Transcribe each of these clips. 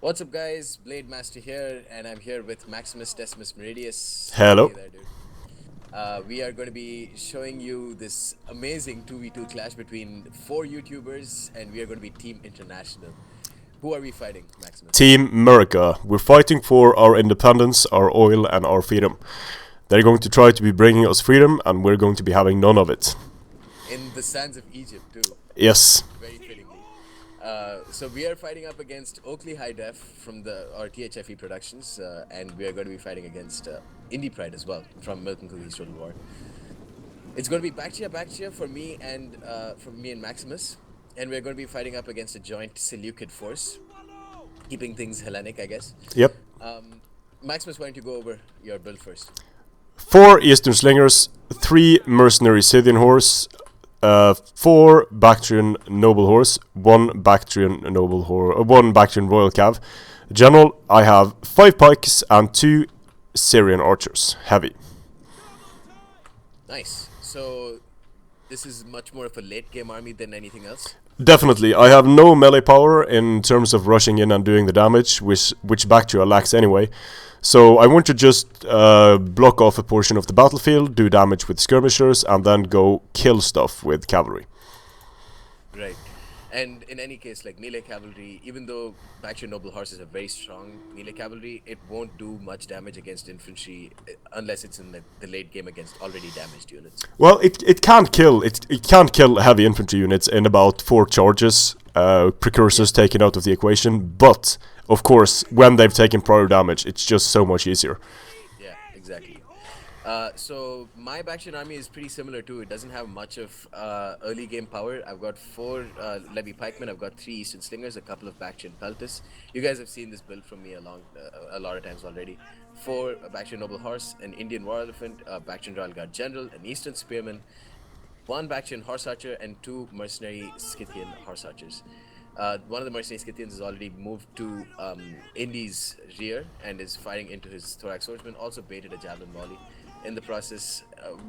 What's up, guys? Blademaster here, and I'm here with Maximus Decimus Meridius. Hello. Hey there, dude. We are going to be showing you this amazing 2v2 clash between four YouTubers, and we are going to be Team International. Who are we fighting, Maximus? Team Murica. We're fighting for our independence, our oil, and our freedom. They're going to try to be bringing us freedom, and we're going to be having none of it. In the sands of Egypt, too. Yes. Very fittingly. So we are fighting up against Oakley HiDef from our THFE Productions, and we are going to be fighting against Indypride as well from Milk and Cookies Total War. It's going to be Baktria for me and Maximus, and we're going to be fighting up against a joint Seleucid force, keeping things Hellenic, I guess. Yep. Maximus, why don't you go over your build first? 4 Eastern Slingers, 3 Mercenary Scythian Horse, 4 Bactrian Noble Horse, 1 Bactrian Noble Horse, 1 Bactrian Royal Cav. General, I have 5 Pikes and 2 Syrian Archers, heavy. Nice. So this is much more of a late game army than anything else. Definitely, I have no melee power in terms of rushing in and doing the damage, which Bactria lacks anyway. So I want to just block off a portion of the battlefield, do damage with skirmishers, and then go kill stuff with cavalry. Right. And in any case, like melee cavalry, even though Bactrian Noble Horses are very strong melee cavalry, it won't do much damage against infantry unless it's in the late game against already damaged units. Well, it can't kill it can't kill heavy infantry units in about 4 charges, precursors taken out of the equation. But of course, when they've taken prior damage, it's just so much easier. Yeah, exactly. So my Bactrian army is pretty similar too. It doesn't have much of early game power. I've got 4 Levy Pikemen, I've got 3 Eastern Slingers, a couple of Bactrian Peltis. You guys have seen this build from me a lot of times already. 4 Bactrian Noble Horse, an Indian War Elephant, a Bactrian Royal Guard General, an Eastern Spearman, 1 Bactrian Horse Archer, and 2 Mercenary Scythian Horse Archers. One of the mercenary Scythians has already moved to Indy's rear and is firing into his thorax swordsman, also baited a javelin volley in the process.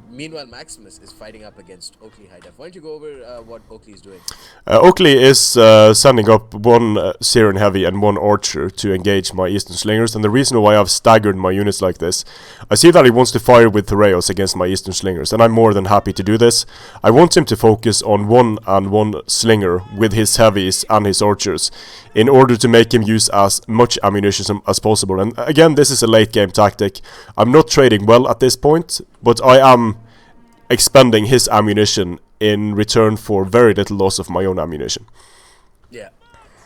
Meanwhile, Maximus is fighting up against Oakley HiDef. Why don't you go over what Oakley is doing? Oakley is sending up 1 Syrian Heavy and 1 Archer to engage my Eastern Slingers, and the reason why I've staggered my units like this, I see that he wants to fire with Thoreos against my Eastern Slingers, and I'm more than happy to do this. I want him to focus on 1 and 1 Slinger with his Heavies and his Archers, in order to make him use as much ammunition as possible. And again, this is a late game tactic. I'm not trading well at this point, but I am expending his ammunition in return for very little loss of my own ammunition. Yeah.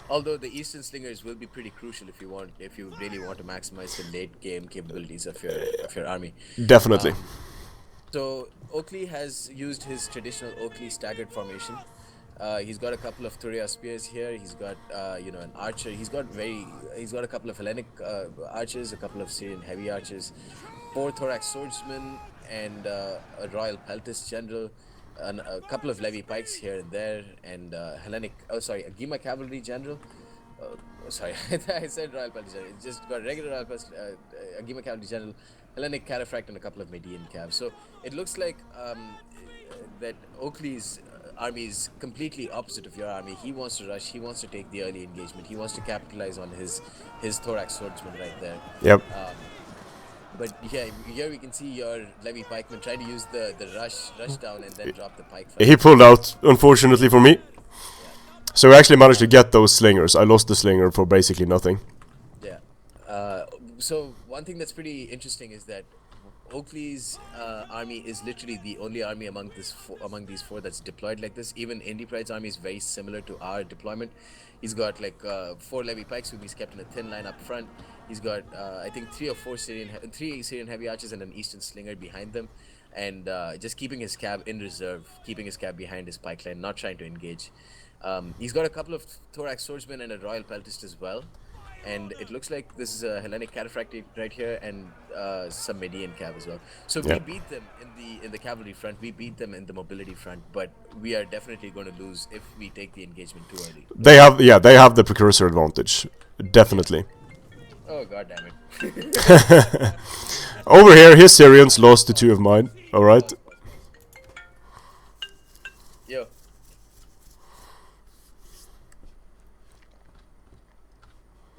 Although the Eastern Slingers will be pretty crucial if you really want to maximize the late game capabilities of your army. Definitely. So Oakley has used his traditional Oakley staggered formation. He's got a couple of Thuria spears here. He's got an archer. He's got a couple of Hellenic archers, a couple of Syrian heavy archers, 4 thorax swordsmen, and a royal peltis general, and a couple of levy pikes here and there, and a Gima cavalry general. Sorry, I said royal peltis general. It's just got regular royal peltis, a Gima cavalry general, Hellenic cataphract, and a couple of Median cav. So it looks like that Oakley's army is completely opposite of your army. He wants to rush. He wants to take the early engagement. He wants to capitalize on his thorax swordsman right there. Yep. But yeah, here we can see your Levy pikeman trying to use the rush down and then drop the pike. He pulled out, unfortunately for me. Yeah. So we actually managed to get those slingers. I lost the slinger for basically nothing. Yeah. So one thing that's pretty interesting is that Oakley's army is literally the only army among these 4 that's deployed like this. Even Indypride's army is very similar to our deployment. He's got like 4 Levy pikes who he's kept in a thin line up front. He's got I think 3 or 4 3 Syrian heavy archers and an Eastern Slinger behind them, and just keeping his cab in reserve, keeping his cab behind his pike line, not trying to engage. He's got a couple of thorax swordsmen and a royal peltist as well. And it looks like this is a Hellenic cataphract right here, and some Median cav as well. So we beat them in the cavalry front. We beat them in the mobility front, but we are definitely going to lose if we take the engagement too early. They have the precursor advantage, definitely. Oh god damn it! Over here, his Syrians lost to 2 of mine. All right. Yo,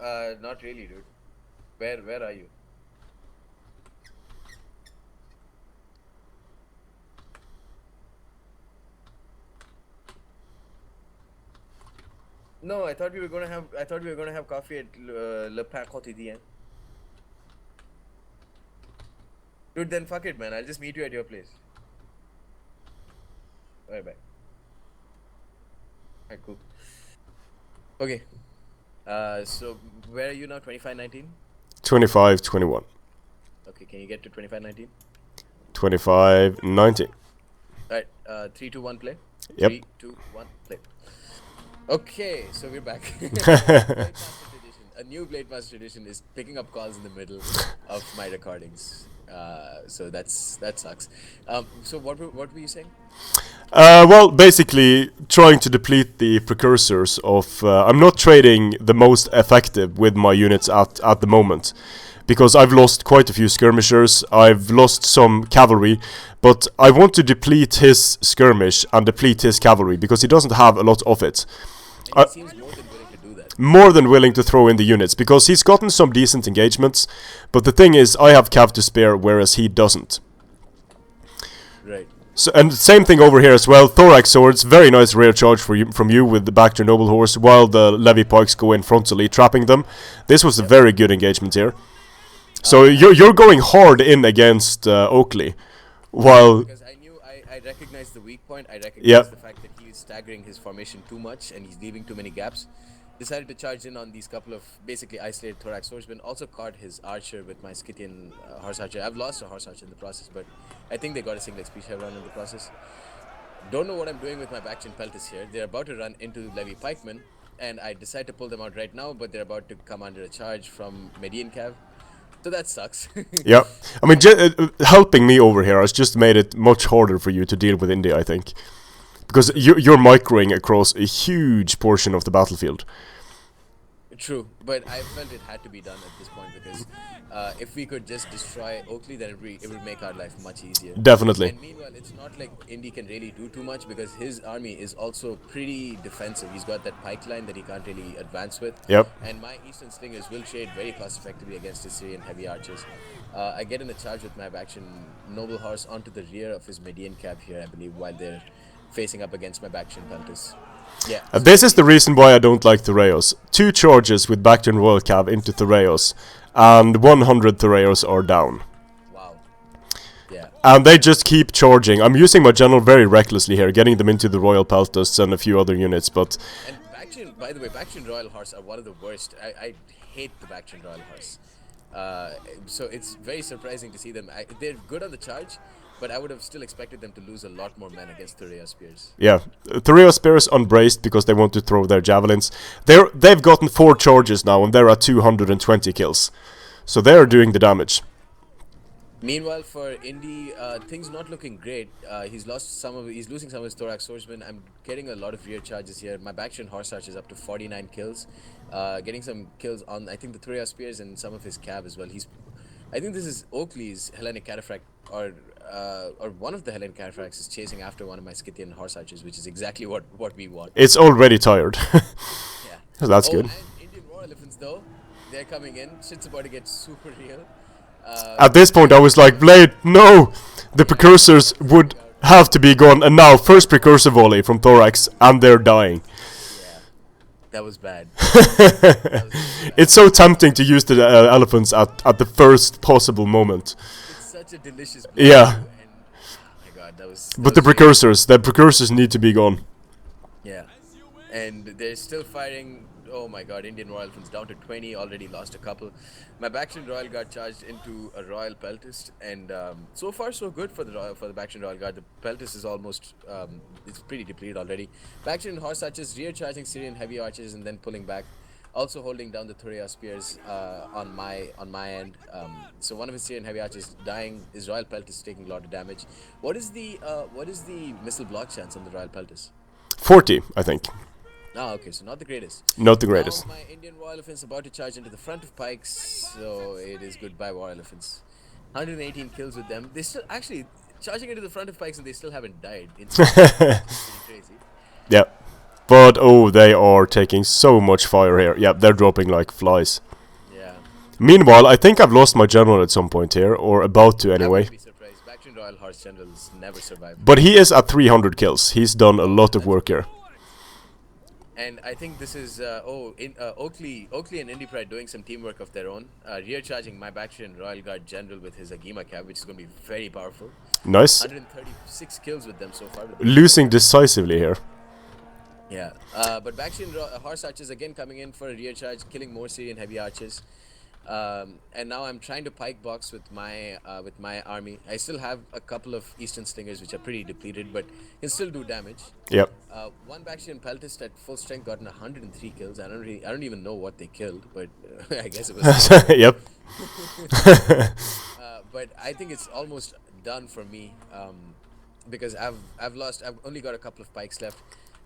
Not really, dude. Where are you? No, I thought we were gonna have. I thought we were gonna have coffee at Le Pain Quotidien. Dude, then fuck it, man. I'll just meet you at your place. Alright, bye. Alright, cool. Okay. So where are you now? 25-19? 25-21. Okay, can you get to 25-19? 25-19. Alright, 3, 2, 1, play. Yep. 3, 2, 1, play. Okay, so we're back. Blademaster tradition. A new Blademaster tradition is picking up calls in the middle of my recordings. So that sucks. So what were you saying? Well, basically, trying to deplete the precursors of... I'm not trading the most effective with my units at the moment. Because I've lost quite a few skirmishers, I've lost some cavalry, but I want to deplete his skirmish and deplete his cavalry, because he doesn't have a lot of it. And he seems more than willing to do that. More than willing to throw in the units, because he's gotten some decent engagements, but the thing is, I have cav to spare, whereas he doesn't. Right. So, and same thing over here as well. Thorax swords, very nice rear charge from you with the Baktria noble horse, while the levy pikes go in frontally, trapping them. This was a very good engagement here. So you're going hard in against Oakley, while... Because I recognized the weak point, I recognized the fact that he's staggering his formation too much and he's leaving too many gaps. Decided to charge in on these couple of basically isolated thorax swordsmen. Also caught his archer with my Scythian horse archer. I've lost a horse archer in the process, but I think they got a single XP chevron in the process. Don't know what I'm doing with my Baktria peltis here. They're about to run into levy pikemen, and I decide to pull them out right now, but they're about to come under a charge from Median Cav. So that sucks. Yeah, I mean, helping me over here has just made it much harder for you to deal with Indy, I think. Because you're microing across a huge portion of the battlefield. True, but I felt it had to be done at this point because if we could just destroy Oakley, then it would make our life much easier. Definitely. And meanwhile, it's not like Indy can really do too much because his army is also pretty defensive. He's got that pike line that he can't really advance with. Yep. And my Eastern Slingers will trade very cost effectively against his Syrian heavy archers. I get in a charge with my Baktria noble horse onto the rear of his Median Cav here, I believe, while they're facing up against my Baktria peltis. Yeah. This is the reason why I don't like Thureos. 2 charges with Baktria and Royal Cav into Thureos, and 100 Thureos are down. Wow. Yeah. And they just keep charging. I'm using my general very recklessly here, getting them into the Royal Peltas and a few other units, but... And Baktria, by the way, Baktria and Royal Horse are one of the worst. I hate the Baktria and Royal Horse. So it's very surprising to see them. They're good on the charge, but I would have still expected them to lose a lot more men against Thurea Spears. Yeah, Thurea Spears unbraced because they want to throw their javelins. They've gotten 4 charges now, and they're at 220 kills. So they're doing the damage. Meanwhile, for Indy, things not looking great. He's losing some of his thorax swordsmen. I'm getting a lot of rear charges here. My Baktria horse archer is up to 49 kills. Getting some kills on, I think, the Thurea Spears and some of his cav as well. I think this is Oakley's Hellenic Cataphract, or one of the Hellenic Cataphracts is chasing after one of my Scythian horse archers, which is exactly what we want. It's already tired. Yeah. So that's good. And Indian War Elephants, though, they're coming in. Shit's about to get super real. At this point I was like, Blade, no! The precursors would have to be gone, and now first precursor volley from Thorax, and they're dying. Yeah. That was bad. It's so tempting to use the elephants at the first possible moment. It's such a delicious Yeah. And, oh my god, that was... But the precursors need to be gone. Yeah. And they're still firing. Oh my god, Indian Royal Elephants down to 20, already lost a couple. My Baktria Royal Guard charged into a Royal Peltist, and so far so good for the Baktria Royal Guard. The Peltist is almost, it's pretty depleted already. Baktria Horse Archers rear charging Syrian heavy archers and then pulling back. Also holding down the Thurea Spears on my end. So one of his Syrian heavy archers dying. His Royal Peltist taking a lot of damage. What is the missile block chance on the Royal Peltist? 40, I think. Ah, okay, so not the greatest. Not the greatest. Now my Indian War Elephants about to charge into the front of pikes, so it is goodbye War Elephants. 118 kills with them. They still charging into the front of pikes and they still haven't died. It's pretty crazy. Yeah. But oh, they are taking so much fire here. Yeah, they're dropping like flies. Yeah. Meanwhile, I think I've lost my general at some point here, or about to I anyway. wouldn't be surprised. Bactrian Royal Horse Generals never survive. But he is at 300 kills. He's done a lot of work here. And I think this is Oakley and Indypride doing some teamwork of their own. Rear charging my Bactrian Royal Guard General with his Agima Cab, which is going to be very powerful. Nice. 136 kills with them so far. Losing decisively here. Yeah, but Bactrian Horse Archers again coming in for a rear charge, killing more Syrian heavy archers. And now I'm trying to pike box with my army. I still have a couple of Eastern Slingers which are pretty depleted, but can still do damage. Yep. One Bactrian Peltist at full strength gotten 103 kills. I don't even know what they killed, but I guess it was. Yep. But I think it's almost done for me, because I've only got a couple of pikes left.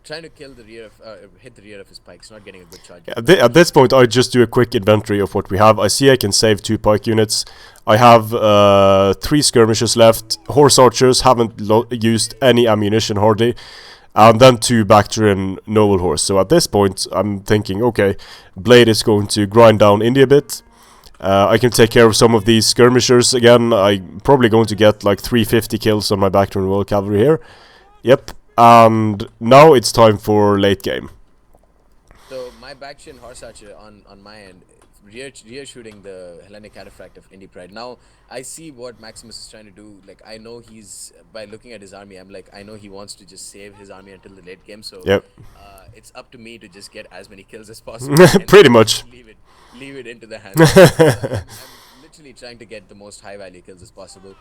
Trying to kill the rear of, hit the rear of his pikes, not getting a good charge. At this point, I just do a quick inventory of what we have. I see I can save 2 pike units. I have 3 skirmishers left. Horse archers, haven't used any ammunition hardly. And then 2 Bactrian noble horse. So at this point, I'm thinking, okay, Blade is going to grind down India a bit. I can take care of some of these skirmishers again. I'm probably going to get like 350 kills on my Bactrian Royal Cavalry here. Yep. And now it's time for late game. So my Bactrian Horse Archer on my end, rear shooting the Hellenic Cataphract of Indypride. Now I see what Maximus is trying to do. Like, I know he's, by looking at his army, I'm like, I know he wants to just save his army until the late game. So yep. It's up to me to just get as many kills as possible. Pretty much. Leave it into the hands. I'm literally trying to get the most high value kills as possible.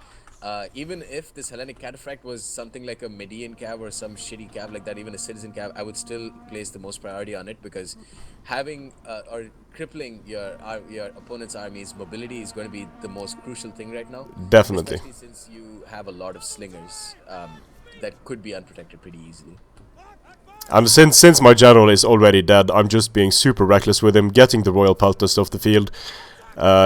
Even if this Hellenic Cataphract was something like a Median cab or some shitty cab like that, even a citizen cab, I would still place the most priority on it, because having or crippling your opponent's army's mobility is going to be the most crucial thing right now. Definitely. Especially since you have a lot of slingers that could be unprotected pretty easily. And since my general is already dead, I'm just being super reckless with him, getting the Royal Peltast off the field.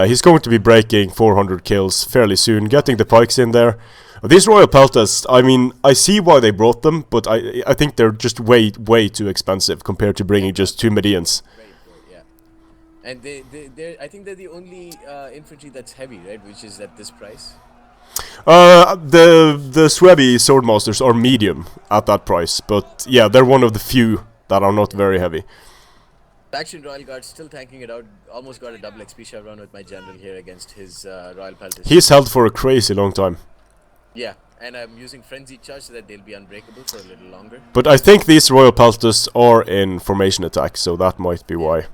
He's going to be breaking 400 kills fairly soon, getting the pikes in there. These Royal Peltasts, I mean, I see why they brought them, but I think they're just way too expensive compared to bringing just 2 Medians. Very poor, yeah. And I think they're the only infantry that's heavy, right? Which is at this price. The Swebi Swordmasters are medium at that price, but yeah, they're one of the few that are not very heavy. Bactrian Royal Guard still tanking it out. Almost got a double XP chevron with my general here against his Royal Peltast. He's held for a crazy long time. Yeah, and I'm using Frenzied Charge so that they'll be unbreakable for a little longer. But I think these Royal Peltasts are in formation attack, so that might be why.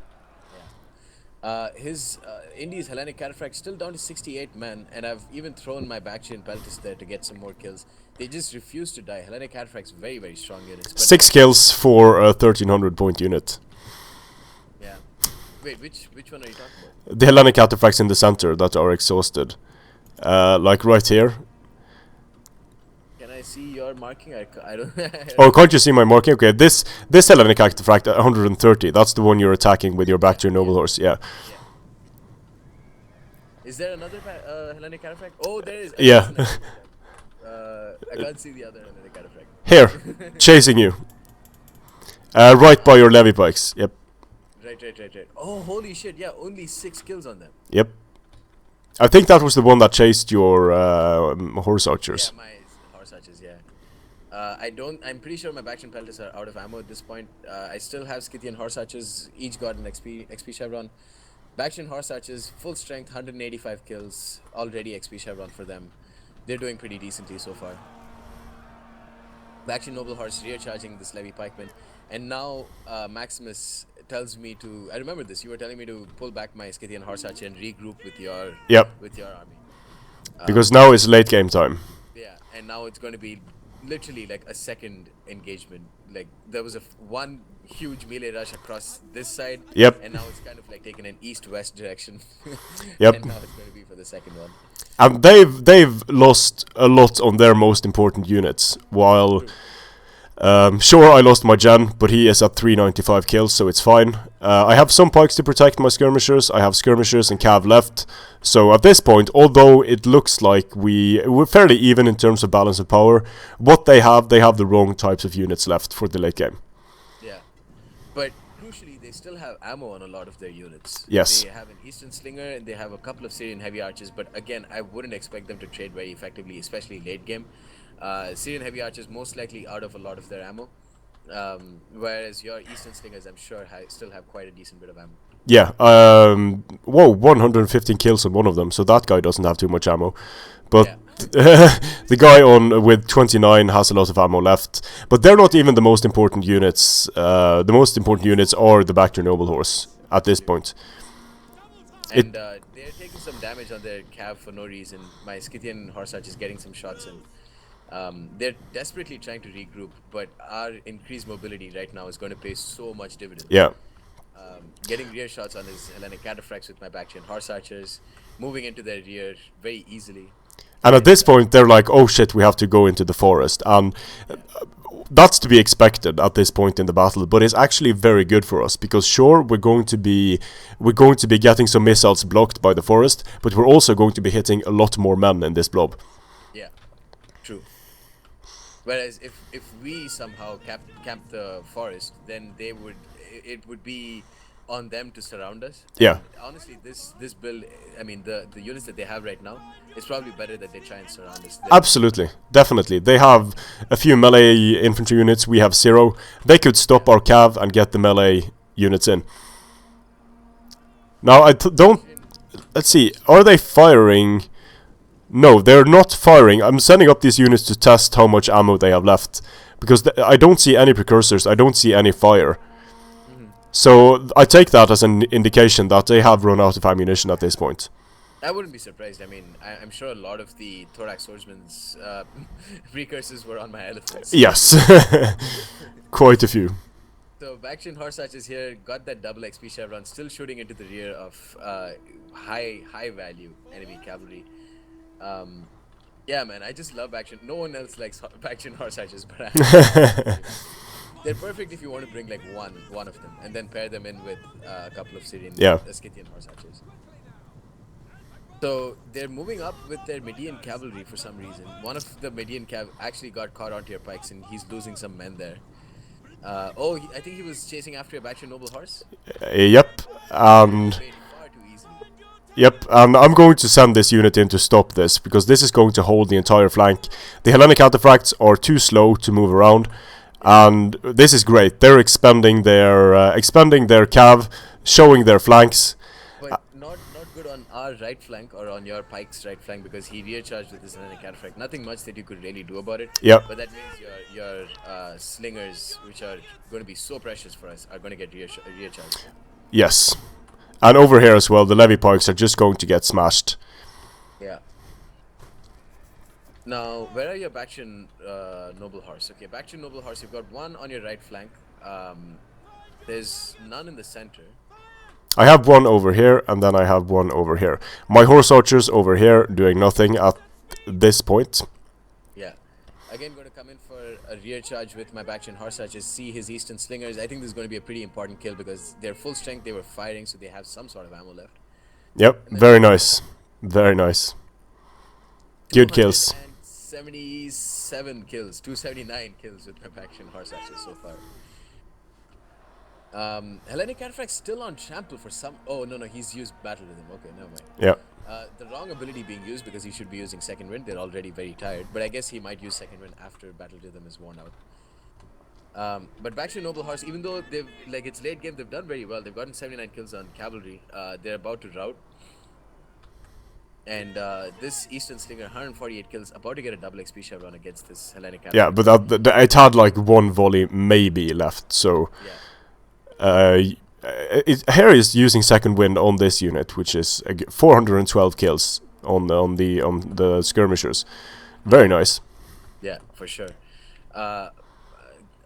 Yeah. His Indy's Hellenic Cataphract still down to 68 men, and I've even thrown my Bactrian Peltast there to get some more kills. They just refuse to die. Hellenic Cataphract's very strong units. 6 kills for a 1300 point unit. Yeah. Wait, which one are you talking about? The Hellenic Cataphracts in the center that are exhausted. Like right here. Can I see your marking? I don't. Oh, can't you see my marking? Okay, this Hellenic Cataphract at 130. That's the one you're attacking with your Bactrian noble horse. Yeah. Is there another Hellenic Cataphract? Oh, there is. Yeah. I can't see the other Hellenic Cataphract. Here, chasing you. Right by your levy pikes. Yep. Right. Oh, holy shit! Yeah, only 6 kills on them. Yep. I think that was the one that chased your horse archers. Yeah, my horse archers. Yeah. I'm pretty sure my Bactrian Peltasts are out of ammo at this point. I still have Scythian horse archers. Each got an XP chevron. Bactrian horse archers, full strength, 185 kills. Already XP chevron for them. They're doing pretty decently so far. Bactrian noble horse rear charging this levy pikeman, and now Maximus tells me to. I remember this. You were telling me to pull back my Scythian horse archer and regroup with your army. Because now it's late game time. Yeah, and now it's going to be literally like a second engagement. Like, there was one huge melee rush across this side. Yep. And now it's kind of like taking an east-west direction. Yep. And now it's going to be for the second one. And they've lost a lot on their most important units, while sure, I lost my gen, but he is at 395 kills, so it's fine. I have some pikes to protect my skirmishers. I have skirmishers and cav left. So at this point, although it looks like we're fairly even in terms of balance of power, what they have the wrong types of units left for the late game. Yeah, But crucially, they still have ammo on a lot of their units. Yes. They have an Eastern Slinger and they have a couple of Syrian Heavy Archers. But again, I wouldn't expect them to trade very effectively, especially late game. Syrian Heavy Archers most likely out of a lot of their ammo. Whereas your Eastern Slingers, I'm sure, still have quite a decent bit of ammo. Yeah. Whoa, 115 kills on one of them, so that guy doesn't have too much ammo. But Yeah. the guy on with 29 has a lot of ammo left. But they're not even the most important units. The most important units are the Baktria Noble Horse at this point. And they're taking some damage on their cav for no reason. My Scythian Horse Archer is getting some shots in. They're desperately trying to regroup, but our increased mobility right now is going to pay so much dividend. Yeah. Getting rear shots on his Hellenic Cataphracts with my Bactrian Horse Archers, moving into their rear very easily. And at this point, they're like, "Oh shit, we have to go into the forest," and that's to be expected at this point in the battle. But it's actually very good for us because sure, we're going to be getting some missiles blocked by the forest, but we're also going to be hitting a lot more men in this blob. Yeah, true. Whereas if we somehow camp the forest, then it would be on them to surround us. Yeah. And honestly, this build, I mean, the units that they have right now, it's probably better that they try and surround us. Absolutely, definitely. They have a few melee infantry units. We have 0. They could stop our cav and get the melee units in. Now don't. Let's see. Are they firing? No, they're not firing. I'm sending up these units to test how much ammo they have left because I don't see any precursors. I don't see any fire. So I take that as an indication that they have run out of ammunition at this point. I wouldn't be surprised. I mean, I'm sure a lot of the Thorax Swordsman's precursors were on my elephants. Yes, quite a few. So Bactrian Horse Archers here got that double XP chevron, still shooting into the rear of high value enemy cavalry. Yeah, man, I just love Bactrian. No one else likes Bactrian Horse Archers, but they're perfect if you want to bring like one of them and then pair them in with a couple of Syrian Scythian Horse Archers. So they're moving up with their Median cavalry for some reason. One of the Median cav actually got caught onto your pikes and he's losing some men there. I think he was chasing after a Bactrian Noble Horse. Yep, and Far too easily. Yep, and I'm going to send this unit in to stop this because this is going to hold the entire flank. The Hellenic Cataphracts are too slow to move around. And this is great. They're expanding their cav, showing their flanks. But not good on our right flank or on your pike's right flank because he rear charged with his Hellenic Cataphract. Nothing much that you could really do about it. Yep. But that means your slingers, which are going to be so precious for us, are going to get rear charged. Yes. And over here as well, the levy pikes are just going to get smashed. Yeah. Now, where are your Bactrian Noble Horse? Okay, Bactrian Noble Horse, you've got one on your right flank. There's none in the center. I have one over here, and then I have one over here. My horse archers over here doing nothing at this point. Yeah. Again, going to come in for a rear charge with my Bactrian Horse Archers, see his Eastern Slingers. I think this is going to be a pretty important kill because they're full strength, they were firing, so they have some sort of ammo left. Yep, very nice. Very nice. Good kills. 77 kills, 279 kills with my Bactrian Horse Archers so far. Hellenic Cataphract's still on trample for some. Oh no, he's used Battle Rhythm. Okay, never mind. Yeah. The wrong ability being used because he should be using Second Wind. They're already very tired, but I guess he might use Second Wind after Battle Rhythm is worn out. But Bactrian Noble Horse, even though it's late game, they've done very well. They've gotten 79 kills on cavalry. They're about to rout. And this Eastern Slinger, 148 kills, about to get a double XP chevron against this Hellenic Cavalry. Yeah, but it had like one volley maybe left, so... Yeah. Here is using Second Wind on this unit, which is 412 kills on the skirmishers. Very nice. Yeah, for sure.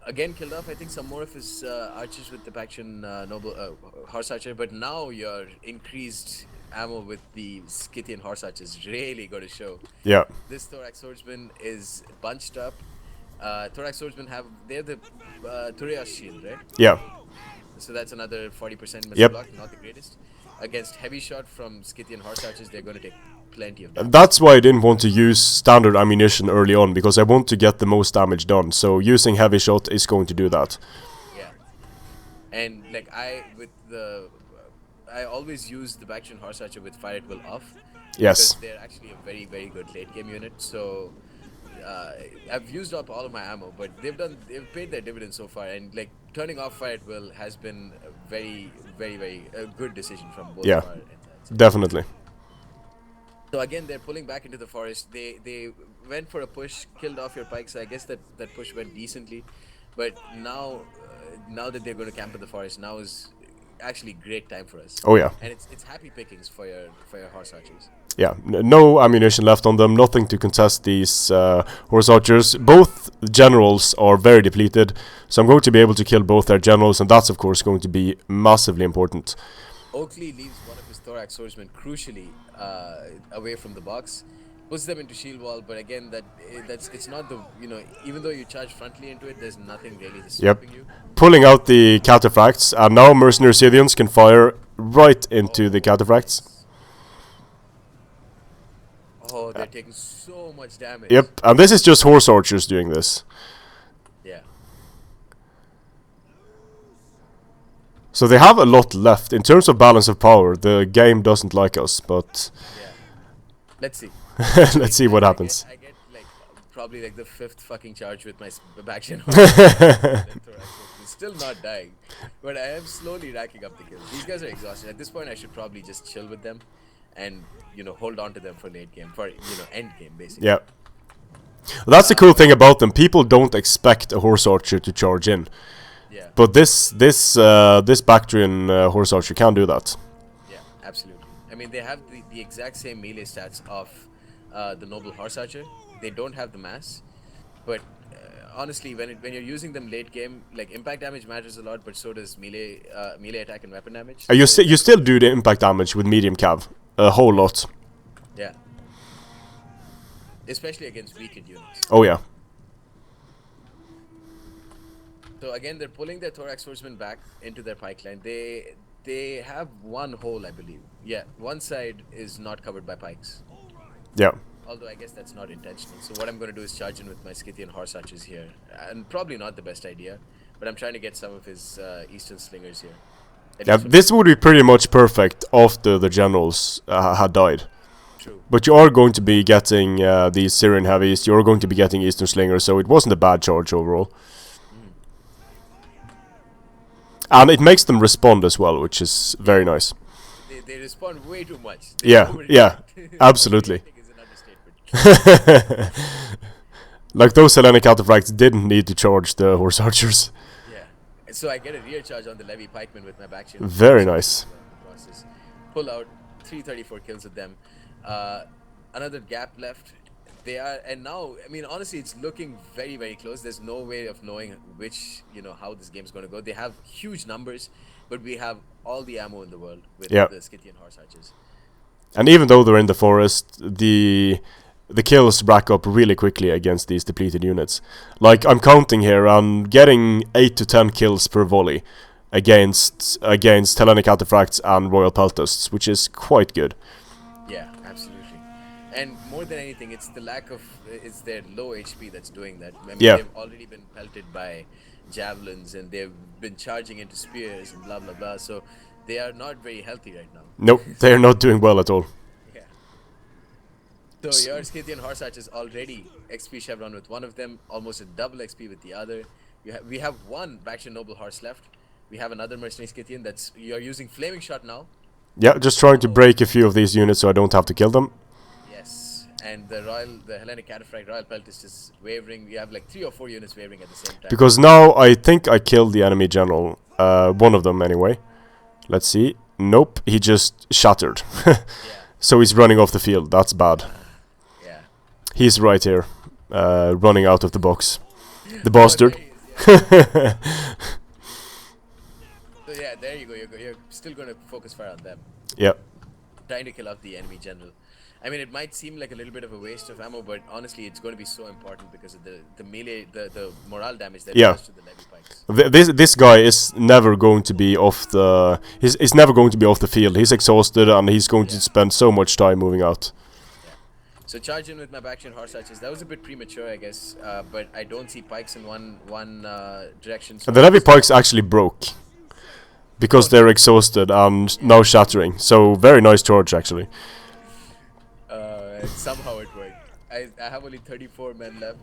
Again, killed off, I think, some more of his archers with the Bactrian Noble Horse Archer, but now your increased ammo with the Scythian Horse Archer is really going to show. Yeah. This Thorax Swordsman is bunched up. Thorax Swordsman they're the Tureos shield, right? Yeah. So that's another 40% missile Yep. block, not the greatest. Against heavy shot from Scythian Horse Archers, they're going to take plenty of damage. That's why I didn't want to use standard ammunition early on, because I want to get the most damage done. So using heavy shot is going to do that. Yeah. And like I always use the Bactrian Horse Archer with Fire at Will off because Yes, they're actually a very very good late game unit. So uh, I've used up all of my ammo, but they've paid their dividends so far. And like turning off Fire at Will has been a very good decision from both yeah, of our ends, I'd say. definitely. So again, they're pulling back into the forest. They went for a push, killed off your pikes. So I guess that push went decently, but now that they're going to camp in the forest, now is actually great time for us, Oh yeah, and it's happy pickings for your horse archers. yeah. No ammunition left on them. Nothing to contest these horse archers. Both generals are very depleted, so I'm going to be able to kill both their generals, and that's of course going to be massively important. Oakley leaves one of his thorax swordsmen crucially away from the box, puts them into shield wall. But again, that's it's not the even though you charge frontally into it, there's nothing really that's Yep. stopping you. Pulling out the cataphracts, and now mercenary Scythians can fire right into the Oh, cataphracts. nice. Oh, they're taking so much damage. Yep, and this is just horse archers doing this. Yeah. So they have a lot left. In terms of balance of power, the game doesn't like us, but Yeah. Let's see. let's see what happens. I get like probably like the fifth fucking charge with my Baktria still not dying, but I am slowly racking up the kills. These guys are exhausted. At this point, I should probably just chill with them, and hold on to them for late game, for end game basically. Yeah. That's the cool thing about them. People don't expect a horse archer to charge in, Yeah. but this Bactrian horse archer can do that. Yeah. Absolutely. I mean, they have the exact same melee stats of the noble horse archer. They don't have the mass, but honestly, when you're using them late game, like impact damage matters a lot, but so does melee attack and weapon damage. You So you still do the impact damage with medium cav a whole lot. yeah, especially against weakened units. Oh yeah. So again, they're pulling their thorax swordsmen back into their pike line. They have one hole, I believe. Yeah, one side is not covered by pikes. Yeah. Although I guess that's not intentional. So what I'm going to do is charge in with my Scythian horse archers here, and probably not the best idea. But I'm trying to get some of his eastern slingers here. Yeah, this would be pretty much perfect after the generals had died. True. But you are going to be getting these Syrian heavies, you're going to be getting Eastern Slingers, so it wasn't a bad charge overall. And it makes them respond as well, which is very nice. They respond way too much. They Yeah, yeah, overreact. absolutely. Overreacting is an understatement. Like those Hellenic artifacts didn't need to charge the horse archers. Yeah. And so I get a rear charge on the Levy pikemen with my Baktria. Very nice. Pull out 334 kills with them. Another gap left. They are, and now, I mean, honestly, it's looking very, very close. There's no way of knowing which, how this game's going to go. They have huge numbers, but we have all the ammo in the world with Yeah. the Scythian horse archers. And even though they're in the forest, the kills rack up really quickly against these depleted units. Like, I'm counting here, I'm getting 8 to 10 kills per volley against Hellenic artifacts and Royal Peltasts, which is quite good. Yeah, absolutely. And more than anything, it's the lack of, it's their low HP that's doing that. I mean, Yeah. they've already been pelted by javelins and they've been charging into spears and blah, blah, blah. So they are not very healthy right now. Nope, they're not doing well at all. Yeah. So your Scythian horse archer is already XP chevron with one of them, almost a double XP with the other. We have one Bactrian noble horse left. We have another mercenary Scythian that's, you're using flaming shot now. Yeah, just trying to break a few of these units so I don't have to kill them. Yes, and the Hellenic Cataphract Royal Peltist is wavering. We have like 3 or 4 units wavering at the same time. Because now I think I killed the enemy general. One of them anyway. Let's see. Nope, he just shattered. Yeah, So he's running off the field. That's bad. yeah. He's right here, running out of the box. The bastard. Oh, there he is, yeah. So yeah, there you go. You're still going to focus fire on them, Yeah. trying to kill off the enemy general. I mean, it might seem like a little bit of a waste of ammo, but honestly, it's going to be so important because of the melee, the morale damage that it Yeah. does to the levy pikes. This guy is never going to be off the. He's never going to be off the field. He's exhausted and he's going to spend so much time moving out. So charge in with my Bactrian horse archers. That was a bit premature, I guess, but I don't see pikes in one direction. So The levy pikes actually broke. because they're exhausted and now shattering. So very nice charge actually. And somehow it worked. I have only 34 men left.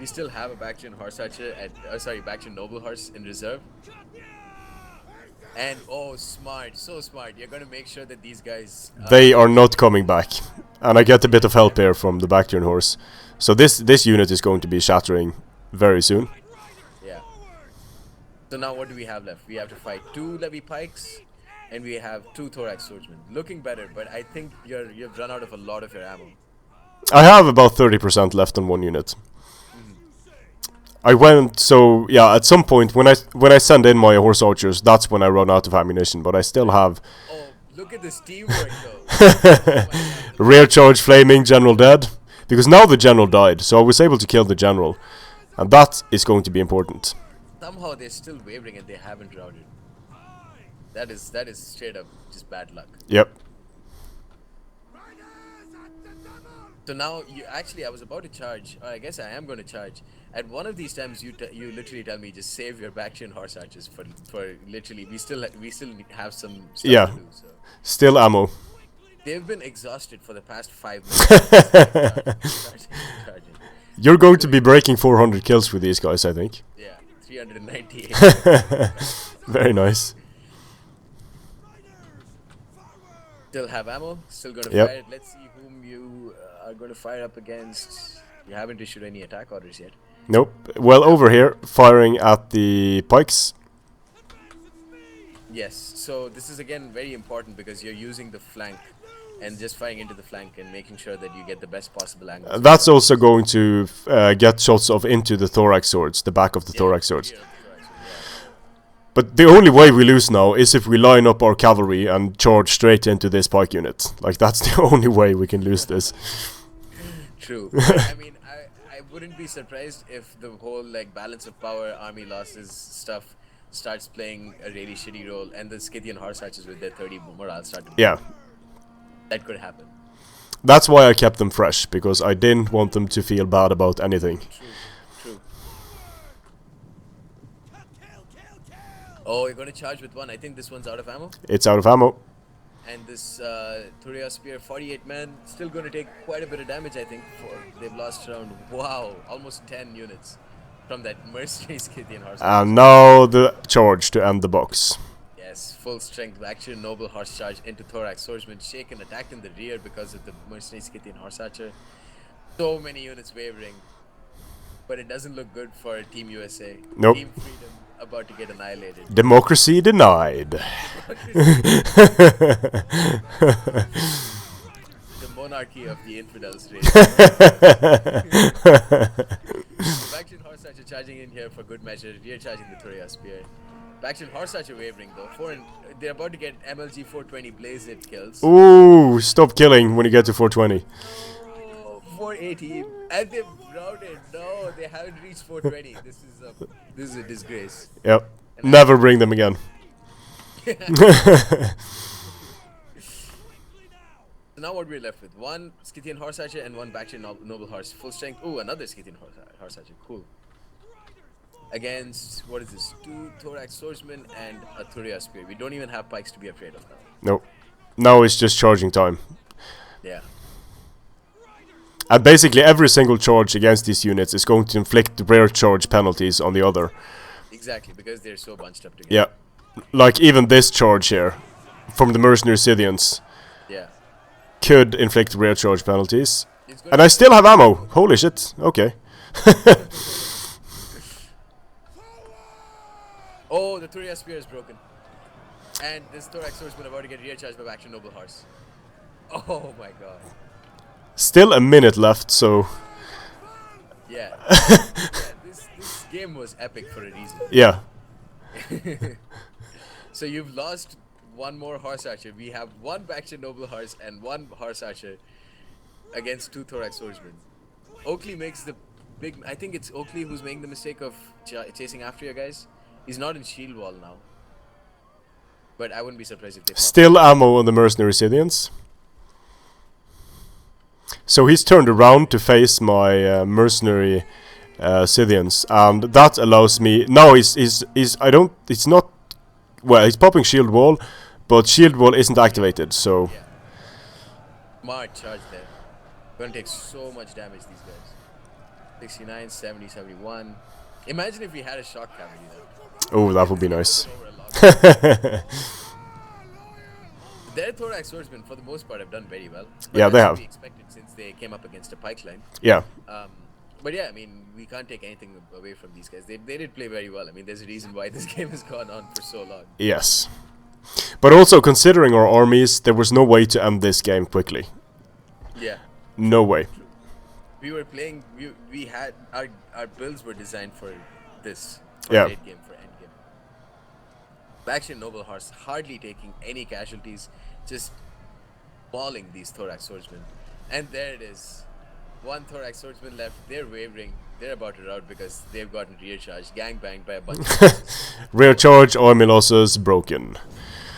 We still have a Bactrian horse archer at Bactrian noble horse in reserve. And oh, smart, so smart. You're gonna make sure that these guys. They are not coming back, and I get a bit of help here from the Bactrian horse. So this unit is going to be shattering very soon. Yeah. So now what do we have left? We have to fight 2 levy pikes, and we have 2 thorax swordsmen. Looking better, but I think you've run out of a lot of your ammo. I have about 30% left on one unit. I went, so yeah, at some point when I send in my horse archers, that's when I run out of ammunition, but I still have. Oh, look at this teamwork though. Rear charge flaming, general dead. Because now the general died, so I was able to kill the general. And that is going to be important. Somehow they're still wavering and they haven't routed. That is straight up just bad luck. Yep. So now I was about to charge, or I guess I am going to charge. At one of these times you literally tell me just save your Bactrian horse archers for literally we still have some stuff to do, so. Still ammo. They've been exhausted for the past 5 minutes. You're going to be breaking 400 kills with these guys, I think. Yeah, 398. Very nice. Still have ammo, still going to Yep. fire it. Let's see whom you are going to fire up against. You haven't issued any attack orders yet. Nope. Well, over here, firing at the pikes. Yes, so this is again very important because you're using the flank and just firing into the flank and making sure that you get the best possible angle. That's also going to get shots of into the thorax swords, the back of the thorax swords. Yeah. But the only way we lose now is if we line up our cavalry and charge straight into this pike unit. Like, that's the only way we can lose this. True. But, I mean, I wouldn't be surprised if the whole like balance of power, army losses stuff starts playing a really shitty role, and the Scythian horse archers with their 30 morale start to. Yeah. That could happen. That's why I kept them fresh, because I didn't want them to feel bad about anything. True. Oh, you're gonna charge with one. I think this one's out of ammo. It's out of ammo. And this Thuria Spear, 48 men, still gonna take quite a bit of damage, I think. They've lost around, almost 10 units from that mercenary Scythian horse. And now the charge to end the box. Yes, full strength Bactrian noble horse charge into thorax swordsman, shaken, attacked in the rear because of the mercenary Scythian horse archer. So many units wavering, but it doesn't look good for Team USA. Nope. Team Freedom about to get annihilated. Democracy denied. The monarchy of the infidels. The Bactrian horse archer charging in here for good measure, rear charging the Thuria Spear. Bactrian horse archer wavering though. They're about to get MLG 420 blaze it kills. Ooh, stop killing when you get to 420. Oh, 480, and they've routed. No, they haven't reached 420. This is a disgrace. Yep. Never bring them again. So now what we're left with? One Scythian horse archer and one Bactrian noble horse. Full strength. Ooh, another Scythian horse archer. Cool. Against, what is this? 2 thorax swordsmen and a Thuria spear. We don't even have pikes to be afraid of now. Nope. Now it's just charging time. Yeah. And basically every single charge against these units is going to inflict rare charge penalties on the other. Exactly, because they're so bunched up together. Yeah. Like even this charge here, from the mercenary Scythians, Yeah. could inflict rare charge penalties. And I still have ammo! Holy shit, okay. Oh, the Thuria spear is broken. And this thorax swordsman about to get rear charged by Bactrian noble horse. Oh my god. Still a minute left, so... Yeah. This game was epic for a reason. Yeah. So you've lost one more horse archer. We have one Bactrian noble horse and one horse archer against 2 thorax swordsmen. Oakley makes the big... I think it's Oakley who's making the mistake of chasing after you guys. He's not in shield wall now. But I wouldn't be surprised if they... Still ammo on the mercenary Scythians. So he's turned around to face my mercenary Scythians, and that allows me... Now it's not Well, he's popping shield wall, but shield wall isn't activated, so... Yeah. Smart charge there. Gonna take so much damage, these guys. 69, 70, 71. Imagine if we had a shock cavalry there. Oh, that would be nice. Their thorax swordsmen, for the most part, have done very well. But Yeah, they that's have. to be expected since they came up against a pike line. Yeah. But yeah, I mean, we can't take anything away from these guys. They did play very well. I mean, there's a reason why this game has gone on for so long. Yes. But also, considering our armies, there was no way to end this game quickly. Yeah. No way. We were playing. We had our builds were designed for this. For Yeah. late game, for end game. Baktria Noble Horse hardly taking any casualties, just mauling these thorax swordsmen. And there it is. One thorax swordsman left. They're wavering. They're about to rout because they've gotten rear charged, gang banged by a bunch of horses. Rear charge, army losses, broken.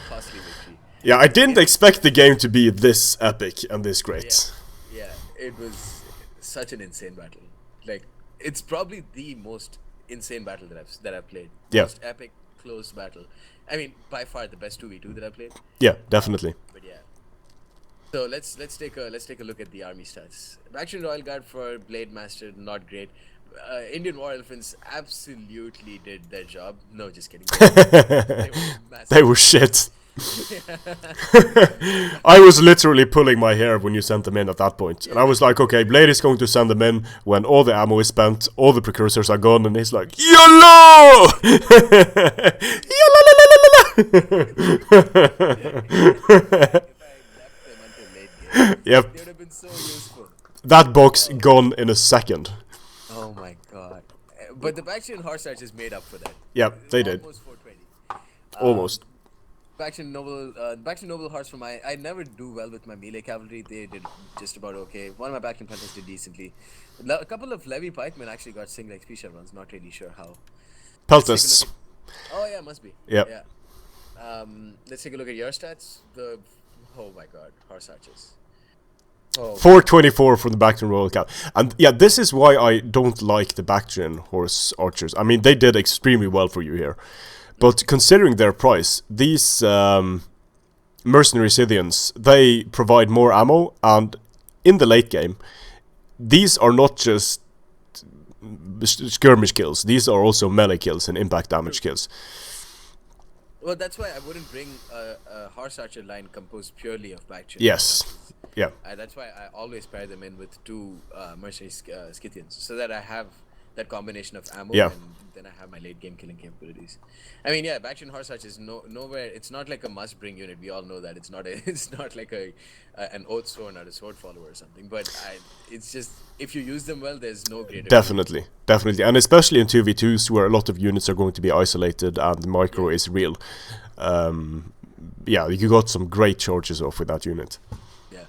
Costly victory. Yeah, I didn't expect the game to be this epic and this great. Yeah, it was such an insane battle. Like, it's probably the most insane battle that I've played. Yeah. Most epic, close battle. I mean, by far the best 2v2 that I've played. Yeah, definitely. But yeah. So let's take a look at the army stats. Action Royal Guard for Blademaster, not great. Indian War Elephants absolutely did their job. No, just kidding. They were massive. They were shit. I was literally pulling my hair when you sent them in at that point. And I was like, okay, Blade is going to send them in when all the ammo is spent, all the precursors are gone, and he's like, YOLO! Yep. They would have been so useful. That box gone in a second. Oh my god. But the Baktria Horse Archers made up for that. Yep, they did. Almost 420. Almost. Baktria Noble Horse for I never do well with my melee cavalry. They did just about okay. One of my Baktria Peltas did decently. A couple of Levy pikemen actually got single XP chevrons. Not really sure how. Peltas. Oh yeah, must be. Yep. Yeah. Let's take a look at your stats. Oh my god, Horse Archers. Oh. 424 from the Bactrian Royal Cap. And yeah, this is why I don't like the Bactrian Horse Archers. I mean, they did extremely well for you here. But considering their price, these mercenary Scythians, they provide more ammo, and in the late game, these are not just skirmish kills, these are also melee kills and impact damage kills. Well, that's why I wouldn't bring a Horse Archer line composed purely of Baktria. Yes. Yeah. That's why I always pair them in with two mercenary Scythians, so that I have that combination of ammo, Yeah. and then I have my late game killing capabilities. I mean, yeah, Baktria Horse Archer is nowhere. It's not like a must bring unit. We all know that it's not like an oath sworn or a sword follower or something. But it's just, if you use them well, there's no greater. Definitely, and especially in 2v2s where a lot of units are going to be isolated and the micro is real. Yeah, you got some great charges off with that unit. Yeah.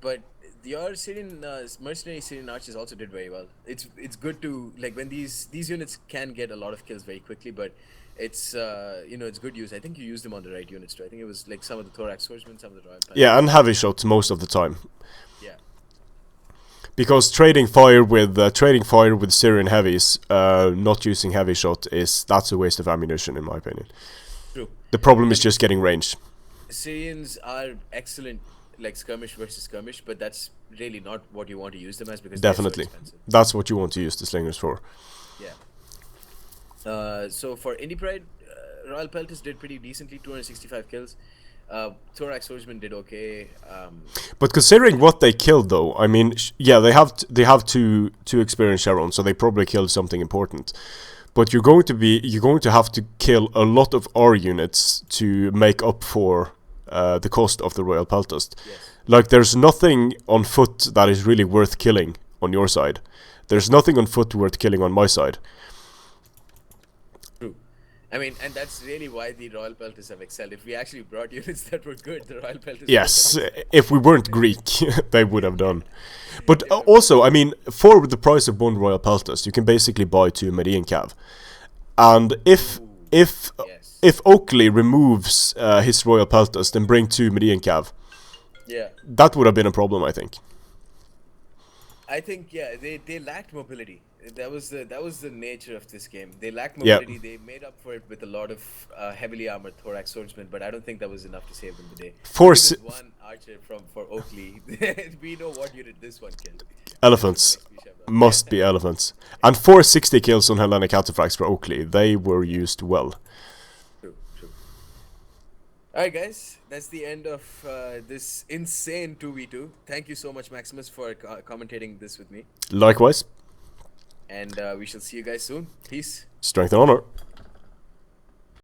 But your Syrian mercenary Syrian archers also did very well. It's good to, like, when these units can get a lot of kills very quickly, but it's it's good use. I think you used them on the right units too. I think it was like some of the thorax swordsmen, some of the royal Panthers. Yeah, and heavy shots most of the time. Yeah. Because trading fire with Syrian heavies, not using heavy shot, that's a waste of ammunition in my opinion. True. The problem is just getting range. Syrians are excellent, like skirmish versus skirmish, but that's really not what you want to use them as, because Definitely, they're so expensive. that's what you want to use the slingers for. Yeah. So for Indypride, Royal Peltas did pretty decently, 265 kills. Thorax Swordsman did okay. But considering what they killed, though, I mean, yeah, they have two experienced Chevrons, so they probably killed something important. But you're going to have to kill a lot of our units to make up for the cost of the Royal Peltas. Yes. Like, there's nothing on foot that is really worth killing on your side. There's nothing on foot worth killing on my side. True. I mean, and that's really why the Royal Peltas have excelled. If we actually brought units that were good, the Royal Peltas... Yes, if we weren't Greek, they would have done. But also, I mean, for the price of one Royal Peltas, you can basically buy 2 Median Cav. And if Oakley removes his Royal Peltas, then bring 2 Median Cav. Yeah. That would have been a problem, I think. I think they lacked mobility. That was the nature of this game. They lacked Yeah. mobility. They made up for it with a lot of heavily armored thorax swordsmen, but I don't think that was enough to save them the day. For Look at si- this one archer for Oakley. We know what unit this one killed. Elephants. Next we shall know. Must be elephants. And 460 kills on Hellenic Cataphracts for Oakley. They were used well. True, true. All right, guys, that's the end of this insane 2v2. Thank you so much, Maximus, for commentating this with me. Likewise, And we shall see you guys soon. Peace. strength and honor.